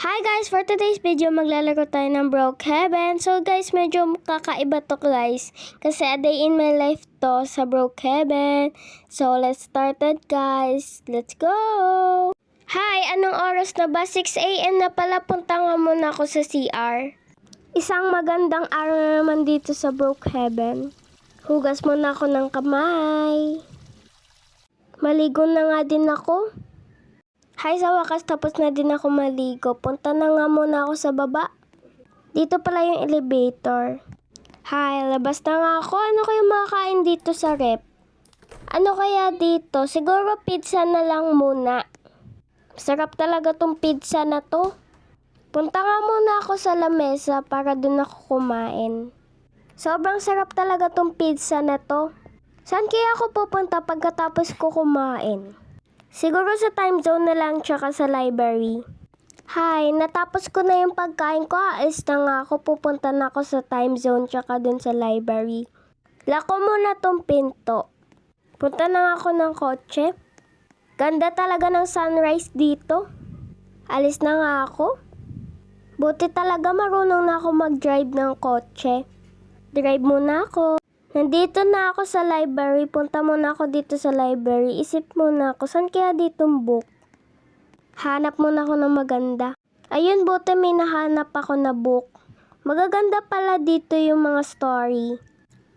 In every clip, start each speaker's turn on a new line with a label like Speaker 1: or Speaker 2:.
Speaker 1: Hi guys! For today's video, maglalaro tayo ng Brookhaven. So guys, medyo kakaiba to guys. Kasi a day in my life to sa Brookhaven. So let's start it guys. Let's go! Hi! Anong oras na ba? 6 AM na pala. Punta nga muna ako sa CR. Isang magandang araw na naman dito sa Brookhaven. Hugas muna ako ng kamay. Maligo na nga din ako. Hi, sa wakas tapos na din ako maligo. Punta na nga muna ako sa baba. Dito pala yung elevator. Hi, labas na nga ako. Ano kayo makakain dito sa rep? Ano kaya dito? Siguro pizza na lang muna. Sarap talaga tong pizza na to. Punta nga muna ako sa lamesa para dun ako kumain. Sobrang sarap talaga tong pizza na to. Saan kaya ako pupunta pagkatapos ko kumain? Siguro sa time zone na lang tsaka sa library. Hi, natapos ko na yung pagkain ko. Aalis na nga ako. Pupunta na ako sa time zone tsaka dun sa library. Lako muna tong pinto. Punta na nga ako ng kotse. Ganda talaga ng sunrise dito. Alis na nga ako. Buti talaga marunong na ako mag-drive ng kotse. Drive muna ako. Nandito na ako sa library. Punta muna ako dito sa library. Isip muna ako, saan kaya ditong book? Hanap muna ako ng maganda. Ayun, buti may nahanap ako na book. Magaganda pala dito yung mga story.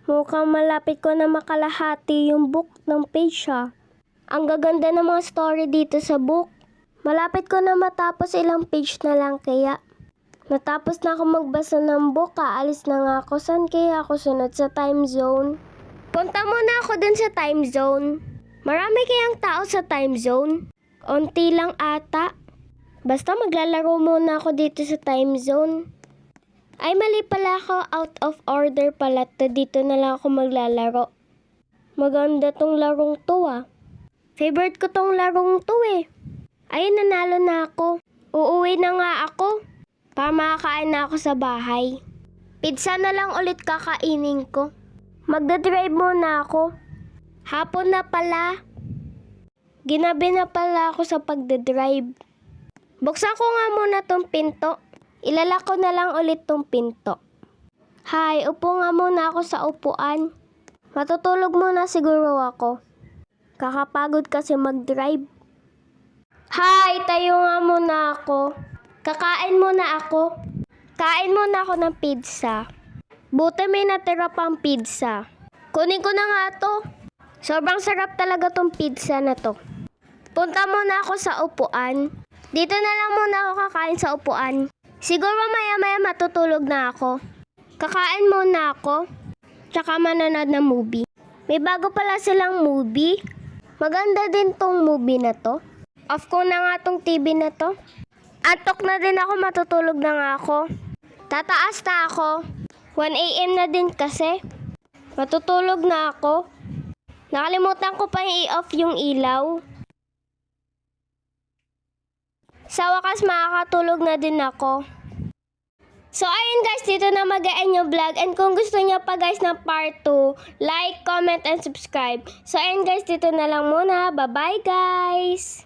Speaker 1: Mukhang malapit ko na makalahati yung book ng page ha. Ang gaganda ng mga story dito sa book. Malapit ko na matapos, ilang page na lang kaya. Natapos na ako magbasa ng book, aalis na nga ako. Saan kaya ako sunod? Sa time zone? Punta muna ako dun sa time zone. Marami kayang tao sa time zone? Unti lang ata. Basta maglalaro muna ako dito sa time zone. Ay mali pala ako, out of order pala to. Dito na lang ako maglalaro. Maganda tong larong to ah. Favorite ko tong larong to eh. Ay nanalo na ako. Uuwi na nga ako. Para makakain na ako sa bahay. Pizza na lang ulit kakainin ko. Magdadrive muna ako. Hapon na pala. Ginabi na pala ako sa pagdadrive. Buksan ko nga muna tong pinto. Ilalak ko na lang ulit tong pinto. Hi, upo nga muna ako sa upuan. Matutulog muna siguro ako. Kakapagod kasi mag-drive. Hi, tayo nga muna ako. Kakain muna ako. Kain muna ako ng pizza. Buti may natira pang pizza. Kunin ko na nga to. Sobrang sarap talaga tong pizza na to. Punta muna ako sa upuan. Dito na lang muna ako kakain sa upuan. Siguro maya-maya matutulog na ako. Kakain muna ako. Tsaka manonood ng movie. May bago pala silang movie. Maganda din tong movie na to. Off ko na nga tong TV na to. Antok na din ako, matutulog na nga ako. Tataas na ako. 1 AM na din kasi. Matutulog na ako. Nakalimutan ko pa i-off yung ilaw. Sa wakas makakatulog na din ako. So ayun guys, dito na mag-end yung vlog. And kung gusto nyo pa guys ng part 2, like, comment, and subscribe. So ayun guys, dito na lang muna. Bye-bye guys!